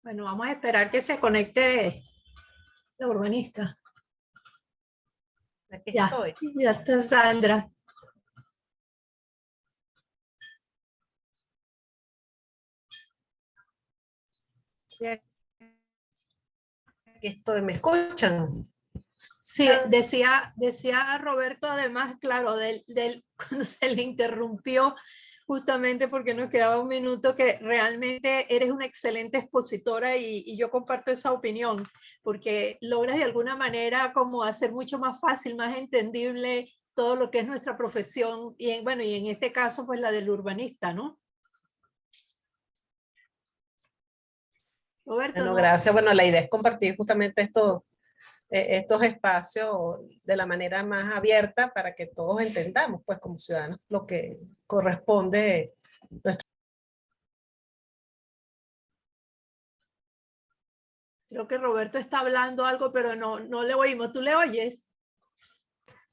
Bueno, vamos a esperar que se conecte la urbanista. Aquí Ya, estoy. ya está Sandra. Aquí estoy. ¿Me escuchan? Sí, decía Roberto además, claro, cuando se le interrumpió, justamente porque nos quedaba un minuto, que realmente eres una excelente expositora y yo comparto esa opinión, porque logras de alguna manera como hacer mucho más fácil, más entendible todo lo que es nuestra profesión y bueno, y en este caso pues la del urbanista, ¿no? Roberto, Bueno, no, gracias. Bueno, la idea es compartir justamente estos espacios de la manera más abierta para que todos entendamos, pues como ciudadanos, lo que corresponde. creo que Roberto está hablando algo, pero no le oímos. ¿Tú le oyes?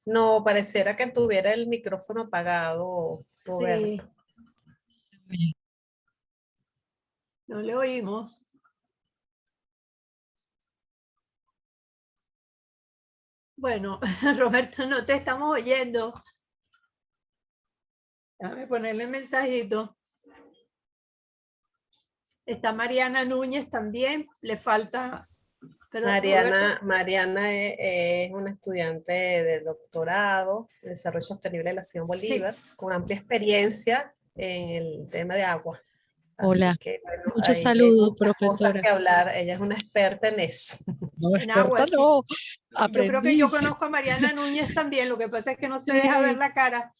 No, pareciera que tuviera el micrófono apagado, Sí, Roberto. no le oímos. Bueno, Roberto, no te estamos oyendo. Déjame ponerle el mensajito. Está Mariana Núñez también, le falta, perdón, Roberto. Mariana es una estudiante de doctorado en Desarrollo Sostenible de la Simón Sí, Bolívar, con amplia experiencia en el tema de agua. Hola, Así que, bueno, muchos ahí hay saludos, muchas cosas profesora. que hablar. Ella es una experta en eso. No, en agua, experta sí. no, Yo creo que yo aprendiz. conozco a Mariana Núñez también, lo que pasa es que no se deja ver Sí. la cara,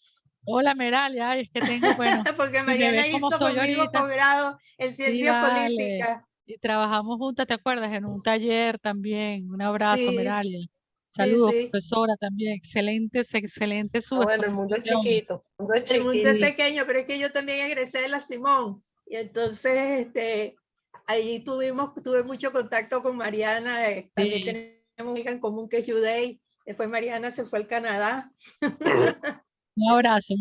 Hola, Meralia, ay, es que tengo, bueno, porque si me Mariana ves como hizo estoy conmigo ahorita, posgrado en sí, ciencias vale. políticas. Y trabajamos juntas, ¿te acuerdas? En un taller también. Un abrazo, Sí, Meralia. sí, Saludos, sí. profesora, también. Excelente Ah, su bueno, el mundo es exposición. chiquito, el mundo es El mundo es chiquito. Sí, pequeño, pero es que yo también egresé de la Simón y entonces ahí tuve mucho contacto con Mariana, también sí. tenemos una amiga en común que es Juday, después Mariana se fue al Canadá. Un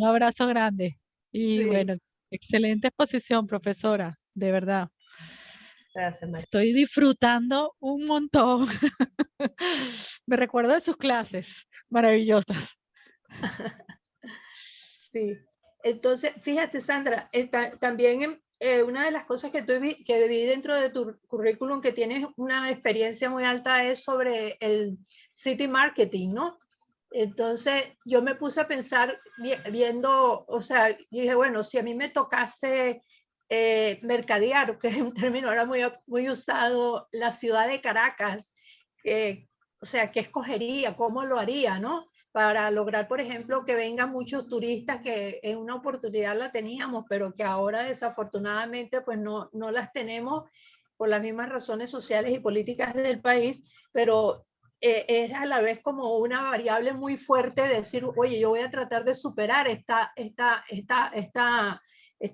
abrazo grande. Y Sí, bueno, excelente exposición, profesora, de verdad. Gracias, María. Estoy disfrutando un montón. Me recuerdo de sus clases maravillosas. sí. Entonces, fíjate, Sandra, también una de las cosas que vi dentro de tu currículum que tienes una experiencia muy alta es sobre el city marketing, ¿no? Entonces yo me puse a pensar viendo, o sea, yo dije, bueno, si a mí me tocase mercadear, que es un término ahora muy usado, la ciudad de Caracas, o sea, ¿qué escogería? ¿Cómo lo haría? ¿No? Para lograr, por ejemplo, que vengan muchos turistas que en una oportunidad la teníamos, pero que ahora desafortunadamente pues no las tenemos por las mismas razones sociales y políticas del país, pero es a la vez como una variable muy fuerte de decir, oye, yo voy a tratar de superar esta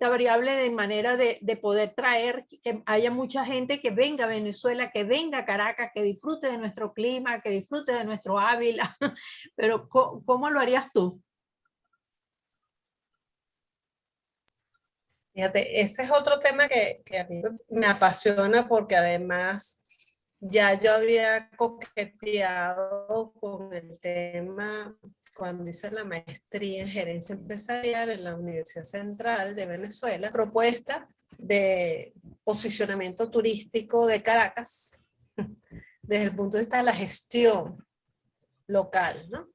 variable de manera de poder traer, que haya mucha gente que venga a Venezuela, que venga a Caracas, que disfrute de nuestro clima, que disfrute de nuestro Ávila, pero ¿cómo lo harías tú? Fíjate, ese es otro tema que a mí me apasiona porque además ya yo había coqueteado con el tema cuando hice la maestría en gerencia empresarial en la Universidad Central de Venezuela, propuesta de posicionamiento turístico de Caracas desde el punto de vista de la gestión local, ¿no?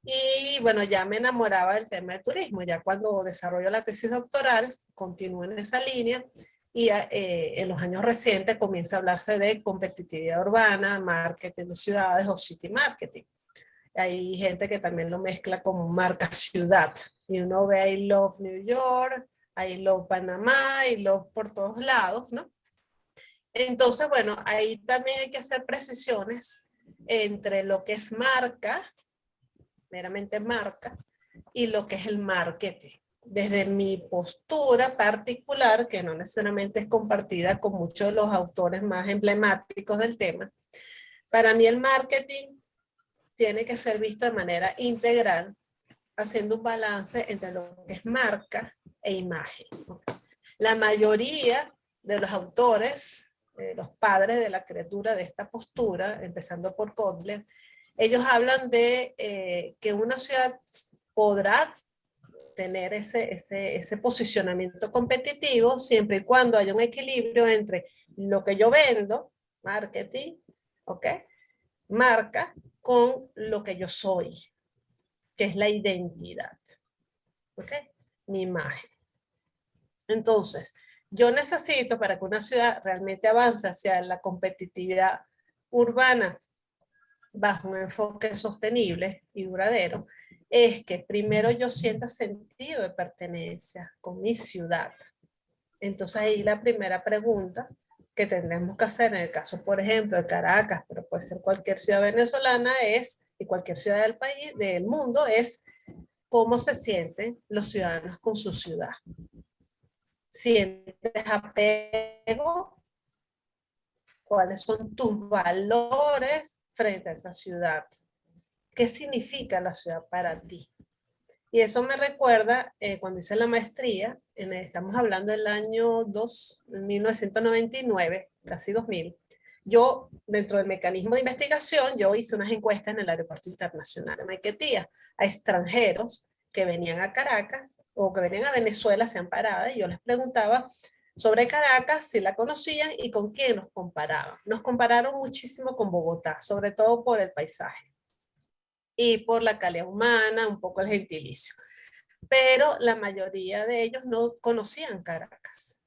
Y bueno, ya me enamoraba del tema del turismo, ya cuando desarrollo la tesis doctoral, continúo en esa línea y en los años recientes comienza a hablarse de competitividad urbana, marketing de ciudades o city marketing. Hay gente que también lo mezcla como marca ciudad y uno ve I Love New York, I Love Panamá, I Love por todos lados, ¿no? Entonces, bueno, ahí también hay que hacer precisiones entre lo que es marca, meramente marca, y lo que es el marketing. Desde mi postura particular, que no necesariamente es compartida con muchos de los autores más emblemáticos del tema, para mí el marketing tiene que ser visto de manera integral, haciendo un balance entre lo que es marca e imagen. La mayoría de los autores los padres de la criatura de esta postura, empezando por Kotler, ellos hablan de que una ciudad podrá tener ese posicionamiento competitivo siempre y cuando haya un equilibrio entre lo que yo vendo, marketing, ¿ok? Marca, con lo que yo soy, que es la identidad, ¿ok? Mi imagen. Entonces, yo necesito, para que una ciudad realmente avance hacia la competitividad urbana bajo un enfoque sostenible y duradero, es que primero yo sienta sentido de pertenencia con mi ciudad. Entonces ahí la primera pregunta que tendremos que hacer en el caso, por ejemplo, de Caracas, pero puede ser cualquier ciudad venezolana, es, y cualquier ciudad del país, del mundo, es cómo se sienten los ciudadanos con su ciudad. ¿Sientes apego? ¿Cuáles son tus valores frente a esa ciudad? ¿Qué significa la ciudad para ti? Y eso me recuerda cuando hice la maestría, estamos hablando del año 1999, casi 2000. Yo, dentro del mecanismo de investigación, yo hice unas encuestas en el Aeropuerto Internacional de Maiquetía a extranjeros que venían a Caracas o que venían a Venezuela, hacían paradas, y yo les preguntaba sobre Caracas, si la conocían y con quién nos comparaban. Nos compararon muchísimo con Bogotá, sobre todo por el paisaje y por la calidad humana, un poco el gentilicio. Pero la mayoría de ellos no conocían Caracas.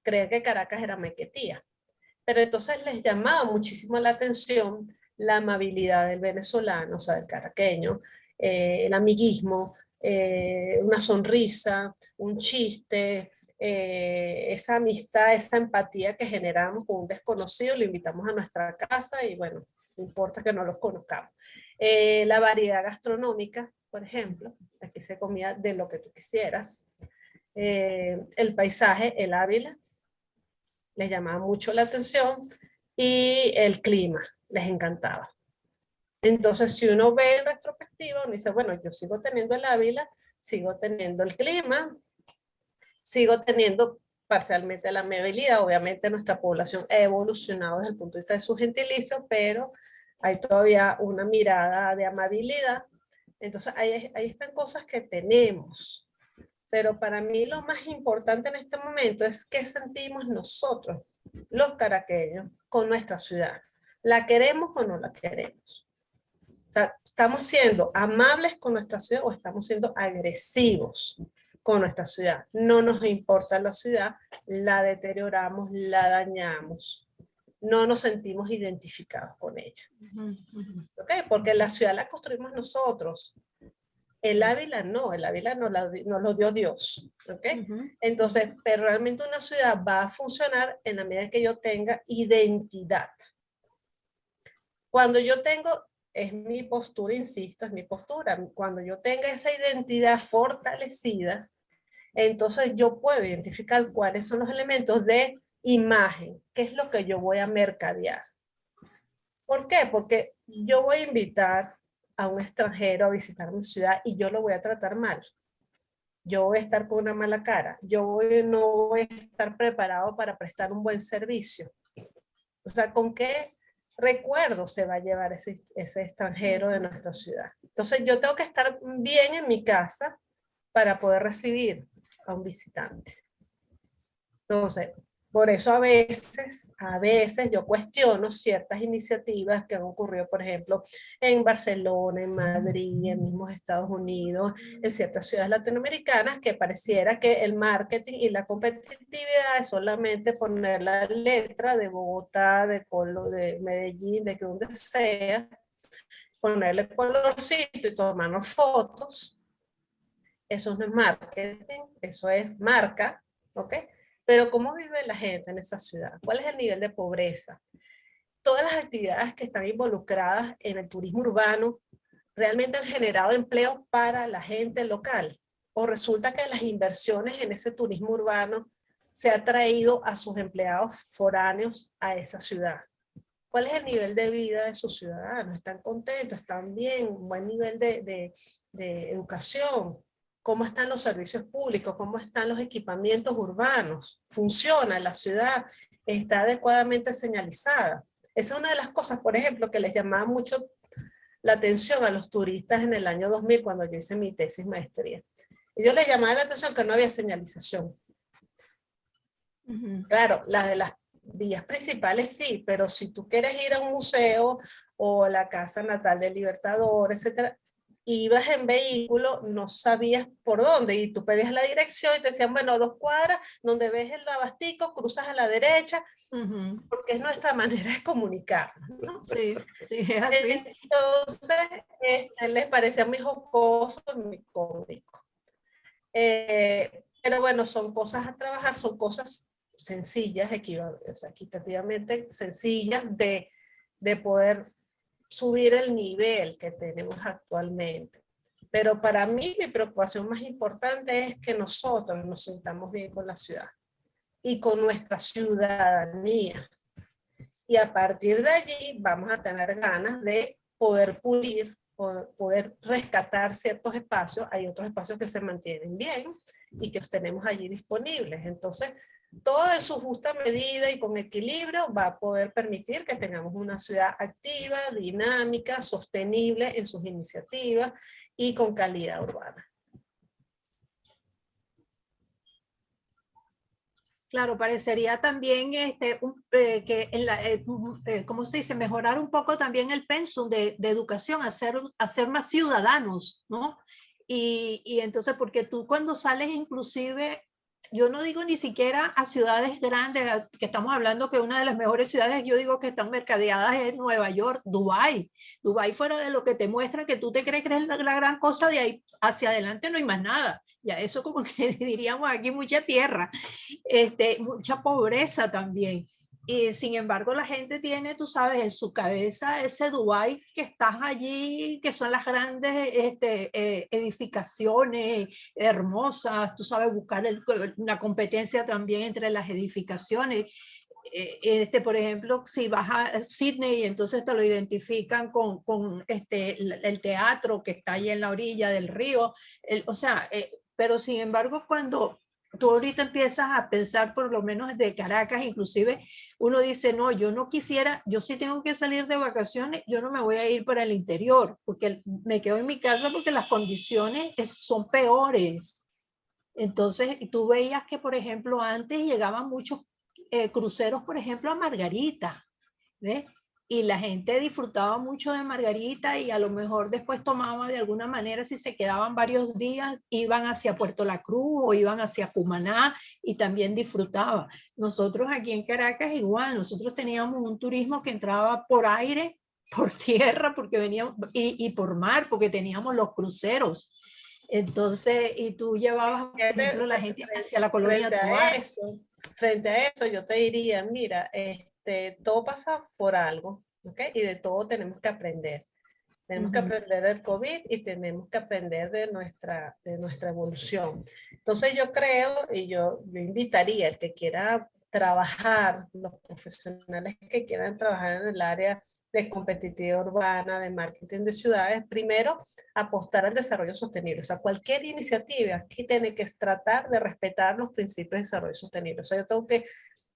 Creían que Caracas era Maiquetía. Pero entonces les llamaba muchísimo la atención la amabilidad del venezolano, o sea, del caraqueño, el amiguismo, una sonrisa, un chiste, esa amistad, esa empatía que generamos con un desconocido, lo invitamos a nuestra casa y bueno, no importa que no los conozcamos. La variedad gastronómica, por ejemplo, aquí se comía de lo que tú quisieras. El paisaje, el Ávila, les llamaba mucho la atención, y el clima, les encantaba. Entonces, si uno ve en retrospectiva, uno dice, bueno, yo sigo teniendo el Ávila, sigo teniendo el clima, sigo teniendo parcialmente la amabilidad. Obviamente nuestra población ha evolucionado desde el punto de vista de su gentilicio, pero hay todavía una mirada de amabilidad. Entonces ahí están cosas que tenemos. Pero para mí lo más importante en este momento es qué sentimos nosotros, los caraqueños, con nuestra ciudad. ¿La queremos o no la queremos? O sea, ¿estamos siendo amables con nuestra ciudad o estamos siendo agresivos con nuestra ciudad? No nos importa la ciudad, la deterioramos, la dañamos. No nos sentimos identificados con ella. ¿Ok? Porque la ciudad la construimos nosotros. El Ávila no, el Ávila nos lo dio Dios. ¿Ok? Entonces, pero realmente una ciudad va a funcionar en la medida que yo tenga identidad. Cuando yo tengo, es mi postura, insisto, es mi postura. Cuando yo tenga esa identidad fortalecida, entonces yo puedo identificar cuáles son los elementos de imagen, qué es lo que yo voy a mercadear. ¿Por qué? Porque yo voy a invitar a un extranjero a visitar mi ciudad y yo lo voy a tratar mal. Yo voy a estar con una mala cara. No voy a estar preparado para prestar un buen servicio. O sea, ¿con qué recuerdo se va a llevar ese extranjero de nuestra ciudad? Entonces yo tengo que estar bien en mi casa para poder recibir a un visitante. Entonces, por eso a veces yo cuestiono ciertas iniciativas que han ocurrido, por ejemplo, en Barcelona, en Madrid, en mismos Estados Unidos, en ciertas ciudades latinoamericanas, que pareciera que el marketing y la competitividad es solamente poner la letra de Bogotá, de Colo, de Medellín, de que donde sea, ponerle colorcito y tomarnos fotos. Eso no es marketing, eso es marca, ¿ok? Pero ¿cómo vive la gente en esa ciudad? ¿Cuál es el nivel de pobreza? Todas las actividades que están involucradas en el turismo urbano realmente han generado empleo para la gente local. O resulta que las inversiones en ese turismo urbano se ha traído a sus empleados foráneos a esa ciudad. ¿Cuál es el nivel de vida de sus ciudadanos? ¿Están contentos? ¿Están bien? ¿Un buen nivel de educación? ¿Cómo están los servicios públicos? ¿Cómo están los equipamientos urbanos? ¿Funciona la ciudad está adecuadamente señalizada. Esa es una de las cosas, por ejemplo, que les llamaba mucho la atención a los turistas en el año 2000 cuando yo hice mi tesis maestría. Y yo les llamaba la atención que no había señalización. Claro, las de las vías principales sí, pero si tú quieres ir a un museo o a la casa natal del Libertador, etcétera, ibas en vehículo, no sabías por dónde, y tú pedías la dirección y te decían, bueno, 2 cuadras, donde ves el abastico, cruzas a la derecha, porque es nuestra manera de comunicarnos, ¿no? Sí, sí, es así. Entonces, les parecía muy jocoso, muy cómico. Pero bueno, son cosas a trabajar, son cosas sencillas, o sea, equitativamente sencillas de poder subir el nivel que tenemos actualmente. Pero para mí mi preocupación más importante es que nosotros nos sintamos bien con la ciudad y con nuestra ciudadanía. Y a partir de allí vamos a tener ganas de poder pulir, poder rescatar ciertos espacios. Hay otros espacios que se mantienen bien y que los tenemos allí disponibles. Entonces, todo en su justa medida y con equilibrio va a poder permitir que tengamos una ciudad activa, dinámica, sostenible en sus iniciativas y con calidad urbana. Claro, parecería también que ¿cómo se dice? Mejorar un poco también el pensum de educación, hacer más ciudadanos, ¿no? Y entonces, porque tú cuando sales inclusive, yo no digo ni siquiera a ciudades grandes, que estamos hablando que una de las mejores ciudades, yo digo que están mercadeadas es Nueva York, Dubái. Dubái fuera de lo que te muestra que tú te crees que es la gran cosa, de ahí hacia adelante no hay más nada. Ya eso como que diríamos aquí mucha tierra. Mucha pobreza también. Y sin embargo, la gente tiene, tú sabes, en su cabeza ese Dubái que estás allí, que son las grandes edificaciones hermosas, tú sabes, buscar una competencia también entre las edificaciones. Por ejemplo, si vas a Sydney, entonces te lo identifican con el teatro que está ahí en la orilla del río. O sea, pero sin embargo, cuando tú ahorita empiezas a pensar, por lo menos de Caracas, inclusive uno dice, no, yo no quisiera, yo sí tengo que salir de vacaciones, yo no me voy a ir para el interior, porque me quedo en mi casa porque las condiciones son peores. Entonces, tú veías que, por ejemplo, antes llegaban muchos cruceros, por ejemplo, a Margarita, ¿ves? Y la gente disfrutaba mucho de Margarita y a lo mejor después tomaba de alguna manera, si se quedaban varios días, iban hacia Puerto La Cruz o iban hacia Cumaná y también disfrutaba. Nosotros aquí en Caracas igual, nosotros teníamos un turismo que entraba por aire, por tierra, porque veníamos, y por mar, porque teníamos los cruceros. Entonces, y tú llevabas, por ejemplo, la gente hacia la colonia Tovar. Frente a eso, yo te diría, mira, todo pasa por algo, ¿ok? Y de todo tenemos que aprender. Tenemos que aprender del COVID y tenemos que aprender de nuestra evolución. Entonces yo creo, y yo invitaría al que quiera trabajar, los profesionales que quieran trabajar en el área de competitividad urbana, de marketing de ciudades, primero apostar al desarrollo sostenible. O sea, cualquier iniciativa aquí tiene que tratar de respetar los principios de desarrollo sostenible. O sea, yo tengo que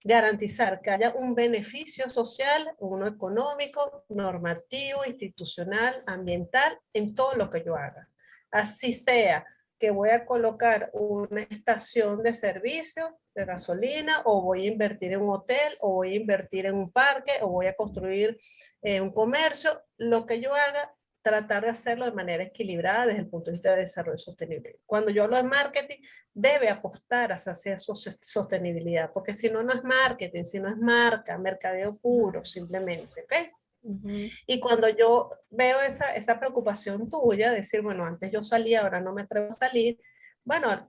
garantizar que haya un beneficio social, uno económico, normativo, institucional, ambiental, en todo lo que yo haga. Así sea que voy a colocar una estación de servicio de gasolina, o voy a invertir en un hotel, o voy a invertir en un parque, o voy a construir un comercio, lo que yo haga, tratar de hacerlo de manera equilibrada desde el punto de vista de desarrollo sostenible. Cuando yo hablo de marketing, debe apostar hacia sostenibilidad, porque si no, no es marketing, si no es marca, mercadeo puro, simplemente, ¿ok? Y cuando yo veo esa preocupación tuya, decir, bueno, antes yo salía, ahora no me atrevo a salir, bueno,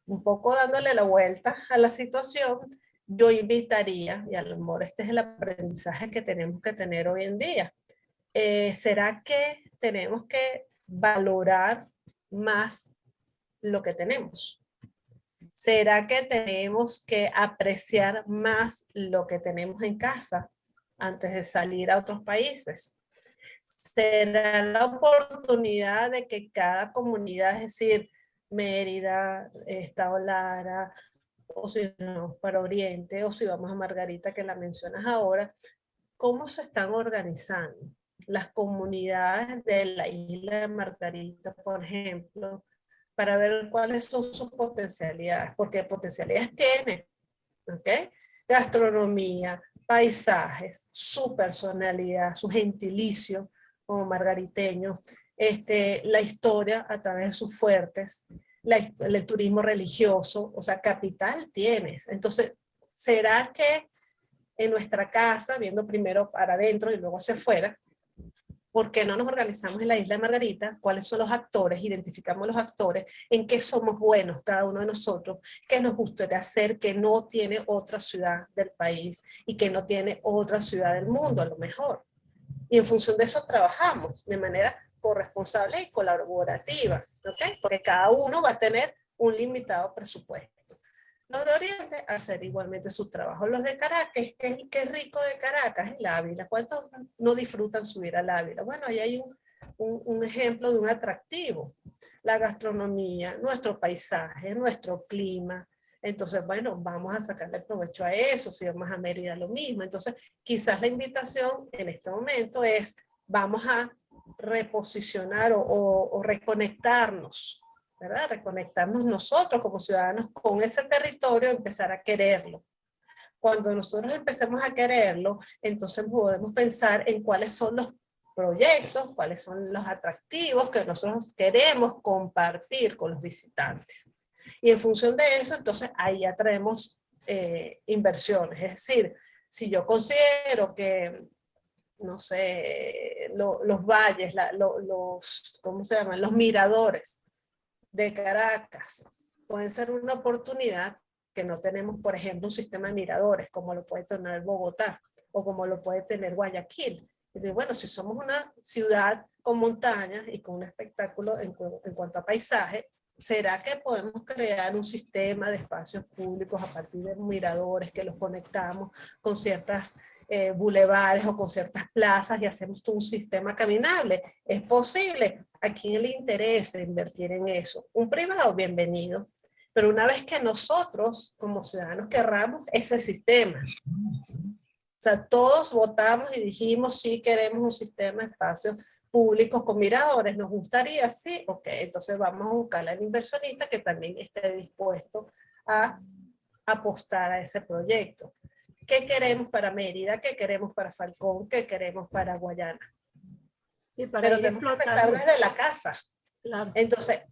un poco dándole la vuelta a la situación, yo invitaría, y a lo mejor este es el aprendizaje que tenemos que tener hoy en día, ¿será que tenemos que valorar más lo que tenemos? ¿Será que tenemos que apreciar más lo que tenemos en casa antes de salir a otros países? ¿Será la oportunidad de que cada comunidad, es decir, Mérida, Estado Lara, o si nos vamos para Oriente, o si vamos a Margarita, que la mencionas ahora, ¿cómo se están organizando las comunidades de la isla de Margarita, por ejemplo, para ver cuáles son sus potencialidades? Porque potencialidades tiene, ¿ok? Gastronomía, paisajes, su personalidad, su gentilicio como margariteño, la historia a través de sus fuertes, el turismo religioso, o sea, capital tienes. Entonces, ¿será que en nuestra casa, viendo primero para adentro y luego hacia afuera, por qué no nos organizamos en la isla de Margarita? ¿Cuáles son los actores? Identificamos los actores, en qué somos buenos cada uno de nosotros, qué nos gustaría hacer que no tiene otra ciudad del país y que no tiene otra ciudad del mundo, a lo mejor. Y en función de eso trabajamos de manera corresponsable y colaborativa, ¿ok? Porque cada uno va a tener un limitado presupuesto. Los de Oriente hacer igualmente su trabajo. Los de Caracas, ¿qué rico de Caracas? El Ávila. ¿Cuántos no disfrutan subir al Ávila? Bueno, ahí hay un ejemplo de un atractivo. La gastronomía, nuestro paisaje, nuestro clima. Entonces, bueno, vamos a sacarle provecho a eso. Si vamos a Mérida, lo mismo. Entonces, quizás la invitación en este momento es, vamos a reposicionar o reconectarnos, ¿verdad? Reconectarnos nosotros como ciudadanos con ese territorio, empezar a quererlo. Cuando nosotros empecemos a quererlo, entonces podemos pensar en cuáles son los proyectos, cuáles son los atractivos que nosotros queremos compartir con los visitantes. Y en función de eso, entonces ahí atraemos inversiones. Es decir, si yo considero que, no sé, los valles, ¿cómo se llaman? Los miradores de Caracas pueden ser una oportunidad que no tenemos, por ejemplo, un sistema de miradores como lo puede tener Bogotá o como lo puede tener Guayaquil. Y bueno, si somos una ciudad con montañas y con un espectáculo en cuanto a paisaje, ¿será que podemos crear un sistema de espacios públicos a partir de miradores que los conectamos con ciertas bulevares o con ciertas plazas y hacemos todo un sistema caminable? ¿Es posible? ¿A quién le interesa invertir en eso? Un privado, bienvenido. Pero una vez que nosotros, como ciudadanos, querramos ese sistema, o sea, todos votamos y dijimos, sí, queremos un sistema de espacios públicos con miradores, ¿nos gustaría? Sí, ok, entonces vamos a buscar al inversionista que también esté dispuesto a apostar a ese proyecto. ¿Qué queremos para Mérida? ¿Qué queremos para Falcón? ¿Qué queremos para Guayana? Sí, para Pero ir tenemos que empezar desde la casa. Claro. Entonces,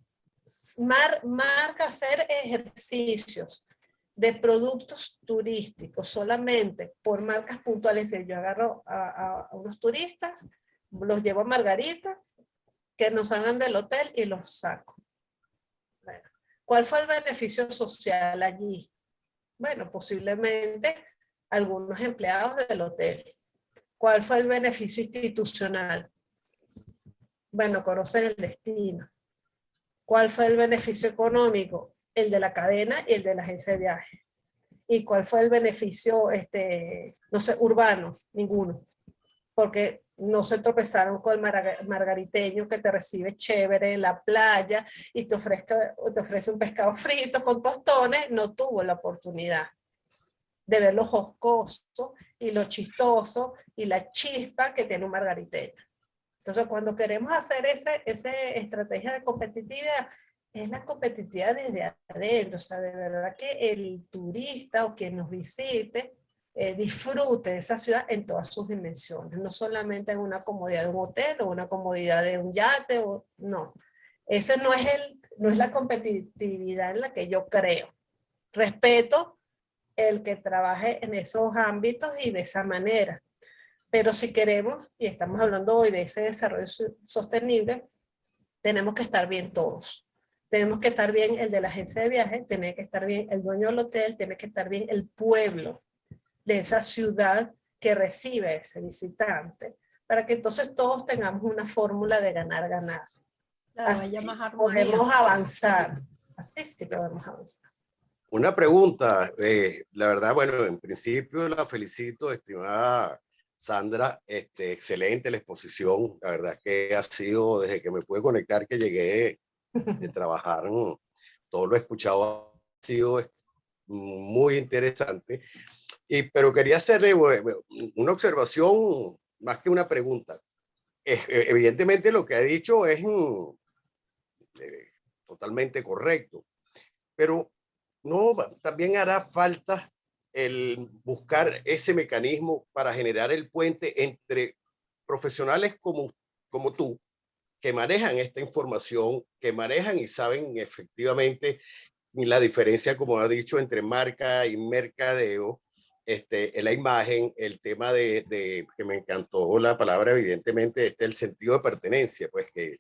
marca hacer ejercicios de productos turísticos solamente por marcas puntuales. Yo agarro a unos turistas, los llevo a Margarita, que nos salgan del hotel y los saco. Bueno, ¿cuál fue el beneficio social allí? Bueno, posiblemente algunos empleados del hotel. ¿Cuál fue el beneficio institucional? Bueno, conocen el destino. ¿Cuál fue el beneficio económico? El de la cadena y el de la agencia de viaje. ¿Y cuál fue el beneficio, no sé, urbano? Ninguno. Porque no se tropezaron con el margariteño que te recibe chévere en la playa y te ofrece un pescado frito con tostones. No tuvo la oportunidad de ver lo jocoso y lo chistoso y la chispa que tiene un margariteño. Entonces, cuando queremos hacer esa estrategia de competitividad, es la competitividad desde adentro. O sea, de verdad que el turista o quien nos visite disfrute de esa ciudad en todas sus dimensiones. No solamente en una comodidad de un hotel o una comodidad de un yate. No. Esa no es la competitividad en la que yo creo. Respeto el que trabaje en esos ámbitos y de esa manera. Pero si queremos, y estamos hablando hoy de ese desarrollo sostenible, tenemos que estar bien todos. Tenemos que estar bien el de la agencia de viajes, tiene que estar bien el dueño del hotel, tiene que estar bien el pueblo de esa ciudad que recibe a ese visitante, para que entonces todos tengamos una fórmula de ganar-ganar. Claro, así haya más armonía. podemos avanzar. Así sí podemos avanzar. Una pregunta, la verdad, bueno, en principio la felicito, estimada Sandra, excelente la exposición, la verdad es que ha sido, desde que me pude conectar, que llegué de trabajar, todo lo he escuchado, ha sido muy interesante. Pero quería hacerle una observación más que una pregunta. Evidentemente lo que ha dicho es totalmente correcto, pero no, también hará falta el buscar ese mecanismo para generar el puente entre profesionales como tú, que manejan esta información, que manejan y saben efectivamente la diferencia, como ha dicho, entre marca y mercadeo, en la imagen, el tema de que me encantó la palabra, evidentemente, el sentido de pertenencia, pues que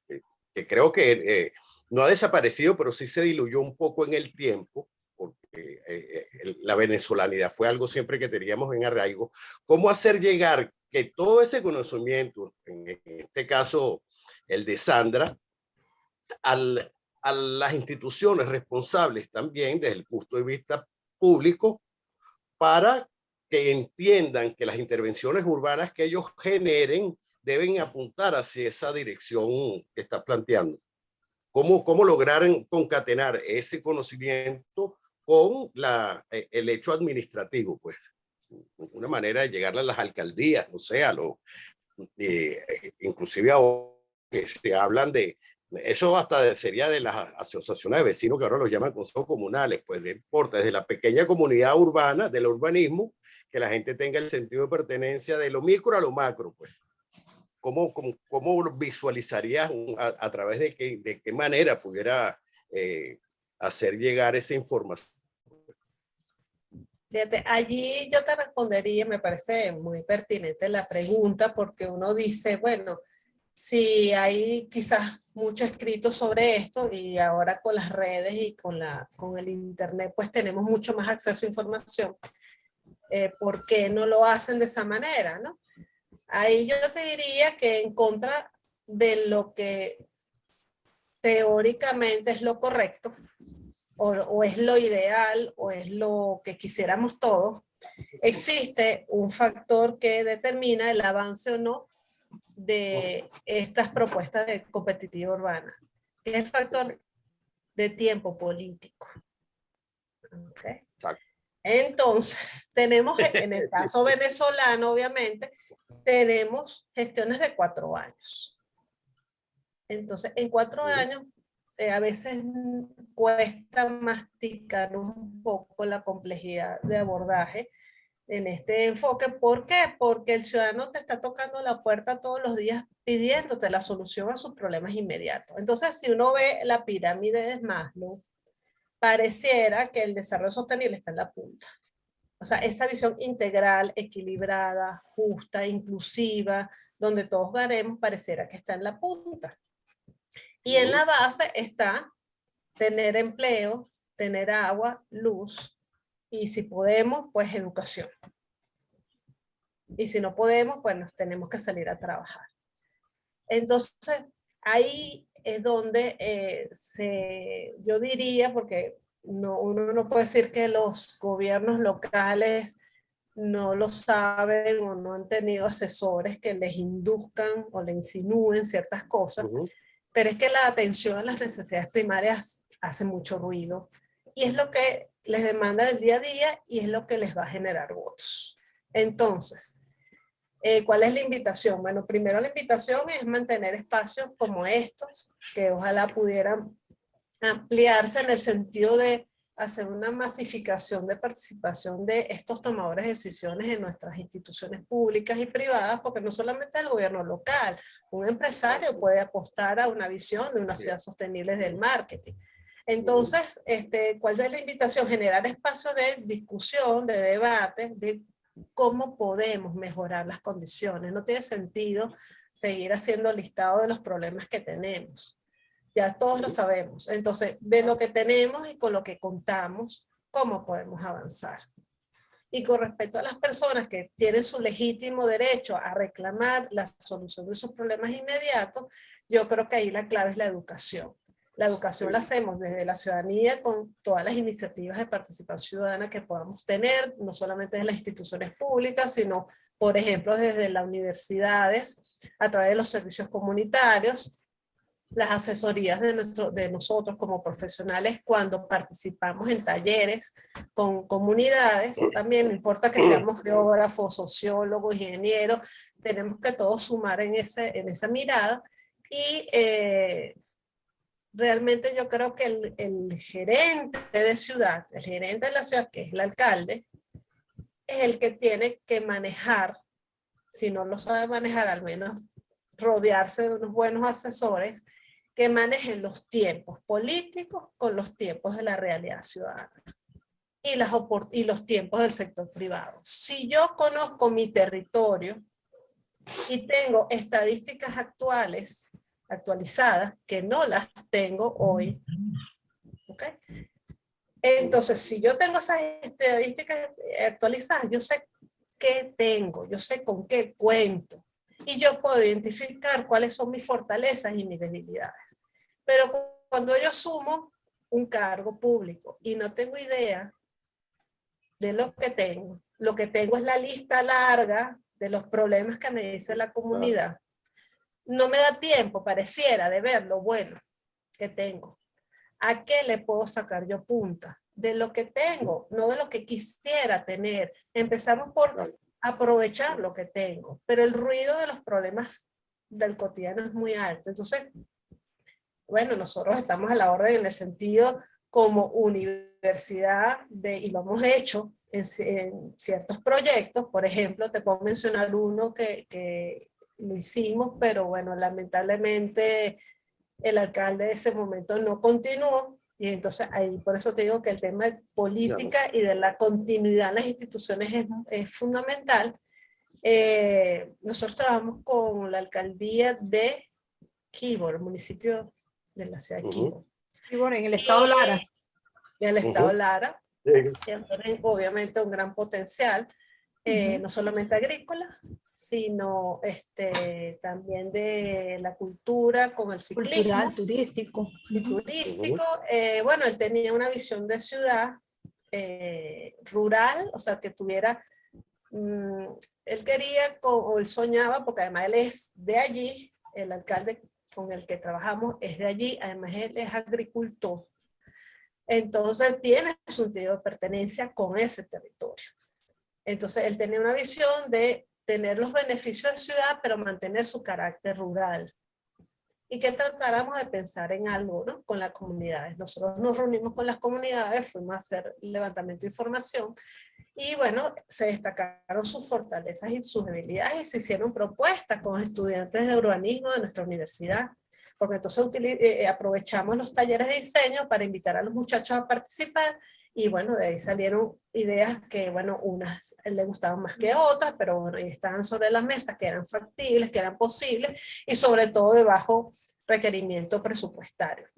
creo que no ha desaparecido, pero sí se diluyó un poco en el tiempo, porque la venezolanidad fue algo siempre que teníamos en arraigo. ¿Cómo hacer llegar que todo ese conocimiento, en este caso el de Sandra, a las instituciones responsables también desde el punto de vista público, para que entiendan que las intervenciones urbanas que ellos generen deben apuntar hacia esa dirección que está planteando? ¿Cómo lograr concatenar ese conocimiento con el hecho administrativo? Pues una manera de llegar a las alcaldías, no sé, inclusive ahora que se hablan de eso, hasta sería de las asociaciones de vecinos, que ahora los llaman consejos comunales, pues no importa, desde la pequeña comunidad urbana, del urbanismo, que la gente tenga el sentido de pertenencia de lo micro a lo macro, pues. ¿Cómo visualizarías a través de qué manera pudiera hacer llegar esa información? Fíjate, allí yo te respondería, me parece muy pertinente la pregunta, porque uno dice, bueno, si hay quizás mucho escrito sobre esto y ahora con las redes y con el internet pues tenemos mucho más acceso a información, ¿por qué no lo hacen de esa manera, no? Ahí yo te diría que en contra de lo que teóricamente es lo correcto, o es lo ideal, o es lo que quisiéramos todos, existe un factor que determina el avance o no de estas propuestas de competitiva urbana, que es el factor de tiempo político. ¿Okay? Entonces, tenemos, en el caso venezolano, obviamente, tenemos gestiones de 4 años. Entonces, en 4 años, a veces cuesta masticar un poco la complejidad de abordaje en este enfoque. ¿Por qué? Porque el ciudadano te está tocando la puerta todos los días pidiéndote la solución a sus problemas inmediatos. Entonces, si uno ve la pirámide de Maslow, pareciera que el desarrollo sostenible está en la punta. O sea, esa visión integral, equilibrada, justa, inclusiva, donde todos ganemos, pareciera que está en la punta. Y en la base está tener empleo, tener agua, luz, y si podemos, pues educación. Y si no podemos, pues nos tenemos que salir a trabajar. Entonces, ahí es donde yo diría, porque uno no puede decir que los gobiernos locales no lo saben o no han tenido asesores que les induzcan o les insinúen ciertas cosas, pero es que la atención a las necesidades primarias hace mucho ruido y es lo que les demanda del día a día y es lo que les va a generar votos. Entonces, ¿cuál es la invitación? Bueno, primero la invitación es mantener espacios como estos, que ojalá pudieran ampliarse en el sentido de hacer una masificación de participación de estos tomadores de decisiones en nuestras instituciones públicas y privadas, porque no solamente el gobierno local, un empresario puede apostar a una visión de una ciudad sostenible desde el marketing. Entonces, ¿cuál es la invitación? Generar espacios de discusión, de debate, de cómo podemos mejorar las condiciones. No tiene sentido seguir haciendo listado de los problemas que tenemos. Ya todos lo sabemos. Entonces, de lo que tenemos y con lo que contamos, ¿cómo podemos avanzar? Y con respecto a las personas que tienen su legítimo derecho a reclamar la solución de sus problemas inmediatos, yo creo que ahí la clave es la educación. La educación la hacemos desde la ciudadanía con todas las iniciativas de participación ciudadana que podamos tener, no solamente desde las instituciones públicas, sino, por ejemplo, desde las universidades, a través de los servicios comunitarios, las asesorías de nosotros como profesionales cuando participamos en talleres con comunidades, también no importa que seamos geógrafos, sociólogos, ingenieros, tenemos que todos sumar en esa mirada y realmente yo creo que el gerente de ciudad, el gerente de la ciudad, que es el alcalde, es el que tiene que manejar, si no lo sabe manejar, al menos rodearse de unos buenos asesores que manejen los tiempos políticos con los tiempos de la realidad ciudadana y los tiempos del sector privado. Si yo conozco mi territorio y tengo estadísticas actualizadas, que no las tengo hoy, ¿ok? Entonces, si yo tengo esas estadísticas actualizadas, yo sé qué tengo, yo sé con qué cuento, y yo puedo identificar cuáles son mis fortalezas y mis debilidades. Pero cuando yo sumo un cargo público y no tengo idea de lo que tengo es la lista larga de los problemas que me dice la comunidad, no me da tiempo, pareciera, de ver lo bueno que tengo. ¿A qué le puedo sacar yo punta? De lo que tengo, no de lo que quisiera tener. Empezamos por aprovechar lo que tengo, pero el ruido de los problemas del cotidiano es muy alto. Entonces, bueno, nosotros estamos a la orden en el sentido como universidad y lo hemos hecho en ciertos proyectos. Por ejemplo, te puedo mencionar uno que lo hicimos, pero bueno, lamentablemente el alcalde de ese momento no continuó, y entonces ahí por eso te digo que el tema de política y de la continuidad en las instituciones es fundamental. Nosotros trabajamos con la alcaldía de Quibdó, el municipio de la ciudad de Quibdó. Quibdó, en el estado Lara. En el estado Lara. Entonces, obviamente un gran potencial, no solamente agrícola, sino también de la cultura, con el ciclismo. Cultural, turístico. Y turístico. Bueno, él tenía una visión de ciudad rural, o sea, que tuviera, él quería, o él soñaba, porque además él es de allí, el alcalde con el que trabajamos es de allí, además él es agricultor. Entonces tiene su sentido de pertenencia con ese territorio. Entonces él tenía una visión de tener los beneficios de ciudad, pero mantener su carácter rural. Y que tratáramos de pensar en algo, ¿no? Con las comunidades. Nosotros nos reunimos con las comunidades, fuimos a hacer levantamiento de información, y bueno, se destacaron sus fortalezas y sus debilidades, y se hicieron propuestas con estudiantes de urbanismo de nuestra universidad, porque entonces aprovechamos los talleres de diseño para invitar a los muchachos a participar, y bueno, de ahí salieron ideas que, bueno, unas les gustaban más que otras, pero bueno, estaban sobre la mesa, que eran factibles, que eran posibles, y sobre todo de bajo requerimiento presupuestario.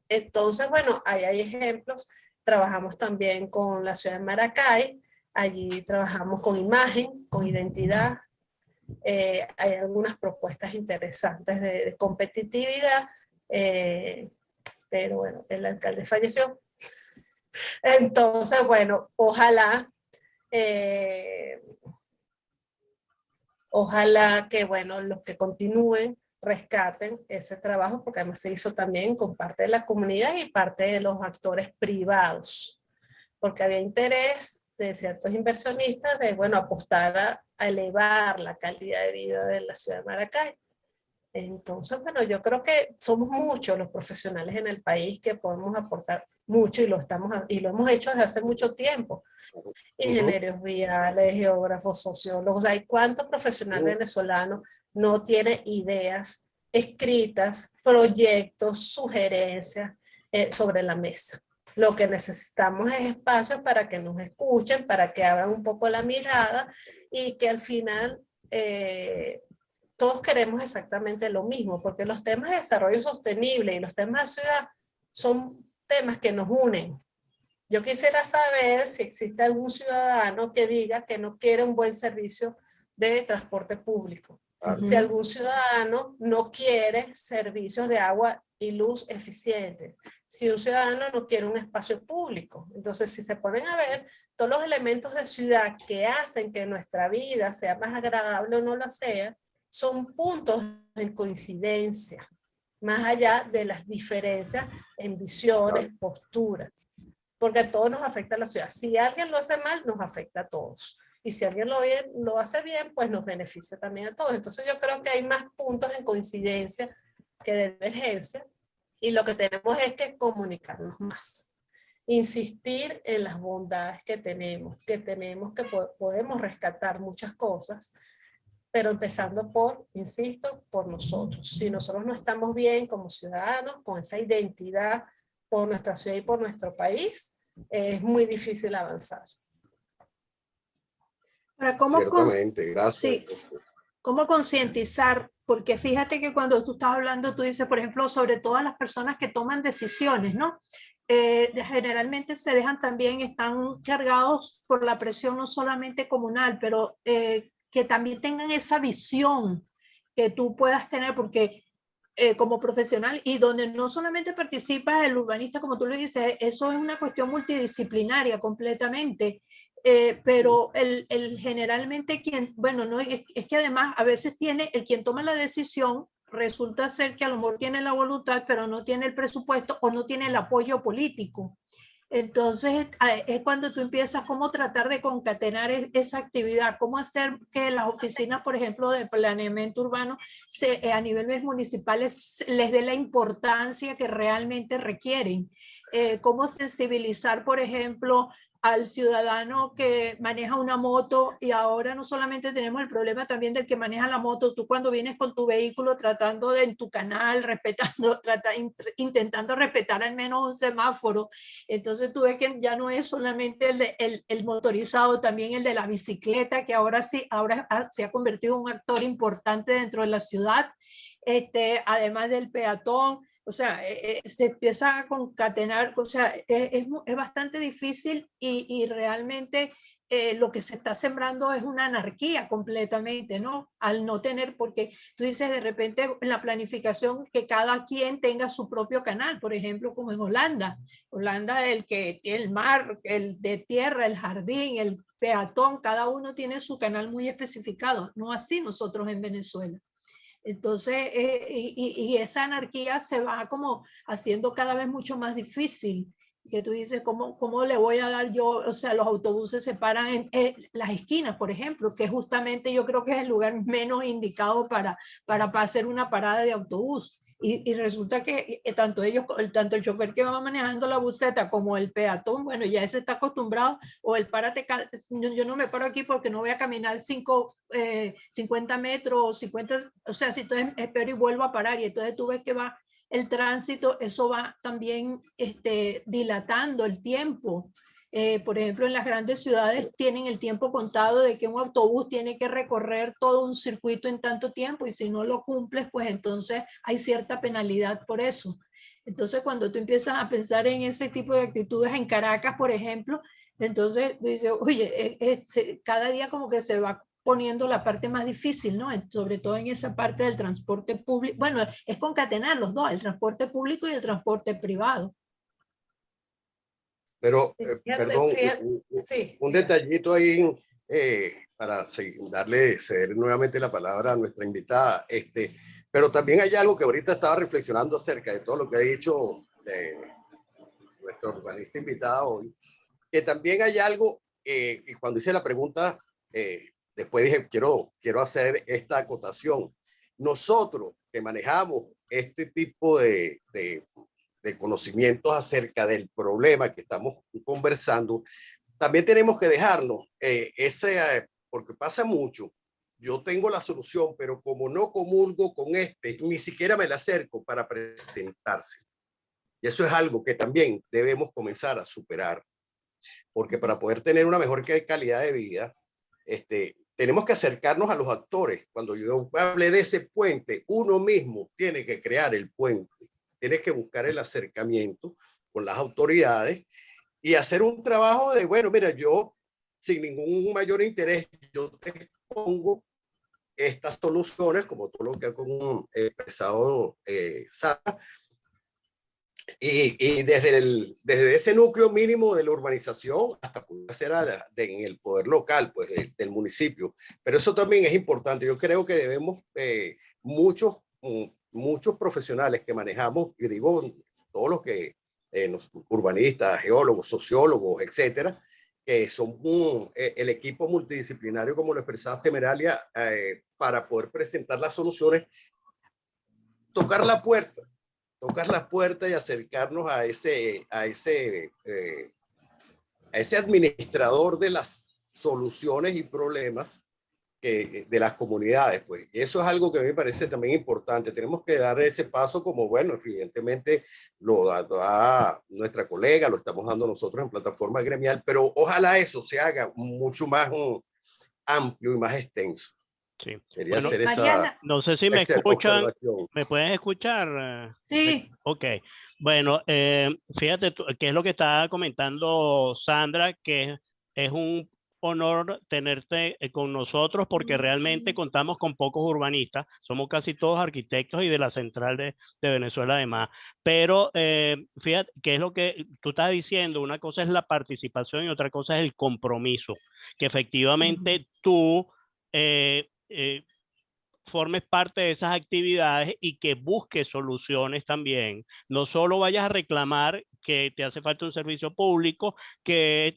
Entonces, bueno, ahí hay ejemplos. Trabajamos también con la ciudad de Maracay, allí trabajamos con imagen, con identidad. Hay algunas propuestas interesantes de competitividad, pero bueno, el alcalde falleció. Entonces, bueno, ojalá que, bueno, los que continúen rescaten ese trabajo, porque además se hizo también con parte de la comunidad y parte de los actores privados, porque había interés de ciertos inversionistas de, bueno, apostar a elevar la calidad de vida de la ciudad de Maracay. Entonces, bueno, yo creo que somos muchos los profesionales en el país que podemos aportar mucho, y lo hemos hecho desde hace mucho tiempo. Ingenieros viales, geógrafos, sociólogos. ¿Hay cuántos profesionales venezolanos no tienen ideas escritas, proyectos, sugerencias sobre la mesa? Lo que necesitamos es espacios para que nos escuchen, para que abran un poco la mirada, y que al final todos queremos exactamente lo mismo, porque los temas de desarrollo sostenible y los temas de ciudad son temas que nos unen. Yo quisiera saber si existe algún ciudadano que diga que no quiere un buen servicio de transporte público. Si algún ciudadano no quiere servicios de agua y luz eficientes. Si un ciudadano no quiere un espacio público. Entonces, si se ponen a ver todos los elementos de ciudad que hacen que nuestra vida sea más agradable o no la sea, son puntos de coincidencia. más allá de las diferencias en visiones, posturas, porque a todos nos afecta la ciudad. Si alguien lo hace mal, nos afecta a todos. Y si alguien lo hace bien, pues nos beneficia también a todos. Entonces yo creo que hay más puntos en coincidencia que de divergencia, y lo que tenemos es que comunicarnos más. Insistir en las bondades que tenemos que podemos rescatar muchas cosas, pero empezando por, insisto, por nosotros. Si nosotros no estamos bien como ciudadanos, con esa identidad por nuestra ciudad y por nuestro país, es muy difícil avanzar. Ahora, Ciertamente, gracias. Sí, ¿cómo concientizar? Porque fíjate que cuando tú estás hablando, tú dices, por ejemplo, sobre todas las personas que toman decisiones, ¿no? Generalmente se dejan también, están cargados por la presión no solamente comunal, pero que también tengan esa visión que tú puedas tener, porque como profesional, y donde no solamente participa el urbanista, como tú lo dices, eso es una cuestión multidisciplinaria completamente. Pero generalmente quien, bueno, no, es que además a veces tiene el quien toma la decisión, resulta ser que a lo mejor tiene la voluntad, pero no tiene el presupuesto o no tiene el apoyo político. Entonces es cuando tú empiezas cómo tratar de concatenar esa actividad, cómo hacer que las oficinas, por ejemplo, de planeamiento urbano a niveles municipales les dé la importancia que realmente requieren. Cómo sensibilizar, por ejemplo, al ciudadano que maneja una moto, y ahora no solamente tenemos el problema también del que maneja la moto, tú cuando vienes con tu vehículo tratando de en tu canal, respetando, intentando respetar al menos un semáforo, entonces tú ves que ya no es solamente el motorizado, también el de la bicicleta, que ahora sí, ahora se ha convertido en un actor importante dentro de la ciudad, además del peatón. O sea, se empieza a concatenar, o sea, es bastante difícil y realmente lo que se está sembrando es una anarquía completamente, ¿no? Al no tener, porque tú dices de repente en la planificación que cada quien tenga su propio canal, por ejemplo, como en Holanda. Holanda, el que tiene el mar, el de tierra, el jardín, el peatón, cada uno tiene su canal muy especificado, no así nosotros en Venezuela. Entonces, y esa anarquía se va como haciendo cada vez mucho más difícil. Que tú dices, ¿cómo le voy a dar yo? O sea, los autobuses se paran en las esquinas, por ejemplo, que justamente yo creo que es el lugar menos indicado para hacer una parada de autobús. Y resulta que tanto el chofer que va manejando la buseta como el peatón, bueno, ya ese está acostumbrado, o el párate, yo no me paro aquí porque no voy a caminar 50 metros o 50, o sea, si entonces espero y vuelvo a parar, y entonces tú ves que va el tránsito, eso va también dilatando el tiempo. Por ejemplo, en las grandes ciudades tienen el tiempo contado de que un autobús tiene que recorrer todo un circuito en tanto tiempo, y si no lo cumples, pues entonces hay cierta penalidad por eso. Entonces, cuando tú empiezas a pensar en ese tipo de actitudes en Caracas, por ejemplo, entonces dices, oye, cada día como que se va poniendo la parte más difícil, ¿no? Sobre todo en esa parte del transporte público. Bueno, es concatenar los dos, el transporte público y el transporte privado. Pero, Fíjate, perdón, sí, un detallito ahí para ceder nuevamente la palabra a nuestra invitada. Pero también hay algo que ahorita estaba reflexionando acerca de todo lo que ha dicho nuestro urbanista invitada hoy, que también hay algo, y cuando hice la pregunta, después dije, quiero hacer esta acotación. Nosotros que manejamos este tipo de conocimientos acerca del problema que estamos conversando, también tenemos que dejarnos porque pasa mucho. Yo tengo la solución, pero como no comulgo con ni siquiera me la acerco para presentarse. Y eso es algo que también debemos comenzar a superar, porque para poder tener una mejor calidad de vida, tenemos que acercarnos a los actores. Cuando yo hablé de ese puente, uno mismo tiene que crear el puente. Tienes que buscar el acercamiento con las autoridades y hacer un trabajo de, bueno, mira, yo sin ningún mayor interés, yo te pongo estas soluciones, como todo lo que ha expresado Sara, y desde ese núcleo mínimo de la urbanización hasta poder hacer en el poder local, pues del municipio. Pero eso también es importante. Yo creo que debemos muchos muchos profesionales que manejamos, y digo todos los que, urbanistas, geólogos, sociólogos, etcétera, que son el equipo multidisciplinario, como lo expresaba Meralia, para poder presentar las soluciones, tocar la puerta y acercarnos a ese administrador de las soluciones y problemas de las comunidades, pues. Y eso es algo que a mí me parece también importante. Tenemos que dar ese paso, como, bueno, evidentemente lo da nuestra colega, lo estamos dando nosotros en plataforma gremial, pero ojalá eso se haga mucho más amplio y más extenso. Sí. Quería Bueno, hacer Mariana, esa no sé si me escuchan. observación. ¿Me pueden escuchar? sí, Ok. Bueno, fíjate qué es lo que estaba comentando Sandra, que es un honor tenerte con nosotros porque realmente contamos con pocos urbanistas, somos casi todos arquitectos y de la central de Venezuela además, pero fíjate qué es lo que tú estás diciendo, una cosa es la participación y otra cosa es el compromiso, que efectivamente tú formes parte de esas actividades y que busques soluciones también. No solo vayas a reclamar que te hace falta un servicio público,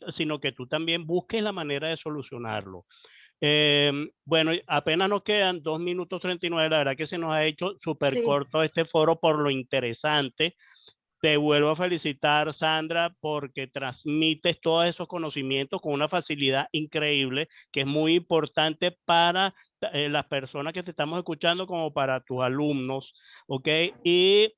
sino que tú también busques la manera de solucionarlo. Bueno, apenas nos quedan 2 minutos 39. La verdad que se nos ha hecho súper corto este foro por lo interesante. Te vuelvo a felicitar, Sandra, porque transmites todos esos conocimientos con una facilidad increíble, que es muy importante para las personas que te estamos escuchando como para tus alumnos, ¿ok? Y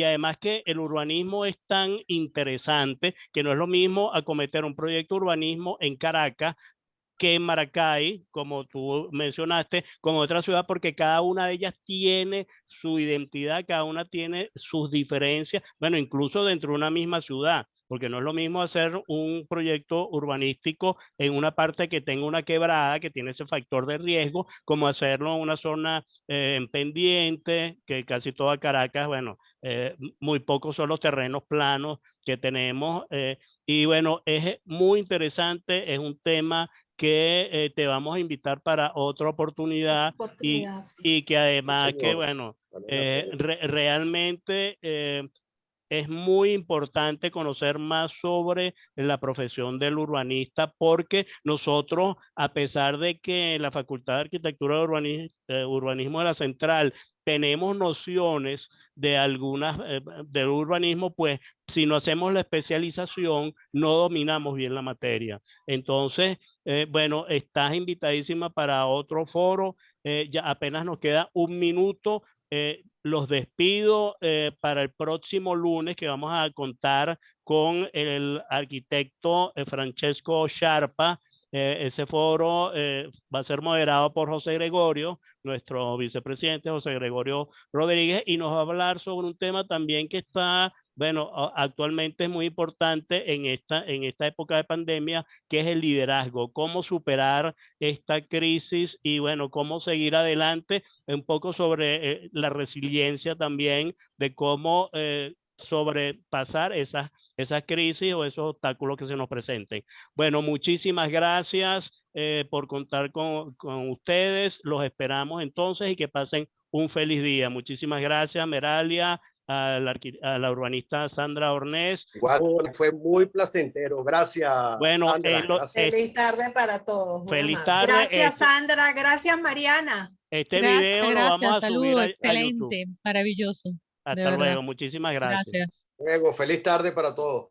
además que el urbanismo es tan interesante que no es lo mismo acometer un proyecto de urbanismo en Caracas que en Maracay, como tú mencionaste, con otra ciudad, porque cada una de ellas tiene su identidad, cada una tiene sus diferencias, bueno, incluso dentro de una misma ciudad, porque no es lo mismo hacer un proyecto urbanístico en una parte que tenga una quebrada, que tiene ese factor de riesgo, como hacerlo en una zona en pendiente, que casi toda Caracas, bueno, muy pocos son los terrenos planos que tenemos, y bueno, es muy interesante, es un tema que te vamos a invitar para otra oportunidad, y que además Sí, que, señor. bueno, realmente es muy importante conocer más sobre la profesión del urbanista, porque nosotros, a pesar de que la Facultad de Arquitectura y Urbanismo de la Central tenemos nociones de algunas del urbanismo, pues si no hacemos la especialización no dominamos bien la materia. Entonces, bueno, estás invitadísima para otro foro. Ya apenas nos queda 1 minuto. Los despido para el próximo lunes, que vamos a contar con el arquitecto Francesco Sciarpa. Ese foro va a ser moderado por José Gregorio, nuestro vicepresidente José Gregorio Rodríguez, y nos va a hablar sobre un tema también que está, bueno, actualmente es muy importante en esta época de pandemia, que es el liderazgo, cómo superar esta crisis y, bueno, cómo seguir adelante, un poco sobre la resiliencia también, de cómo sobrepasar esas crisis o esos obstáculos que se nos presenten. Bueno, muchísimas gracias por contar con ustedes. Los esperamos entonces y que pasen un feliz día. Muchísimas gracias, Meralia, a la urbanista Sandra Ornés. Igual, fue muy placentero. Gracias, Bueno, Sandra. Gracias. Feliz tarde para todos. Feliz tarde. Gracias, Sandra. Gracias, Mariana. Este video lo vamos a subir a excelente, YouTube. maravilloso. Hasta luego. Muchísimas gracias. Gracias. Luego, feliz tarde para todos.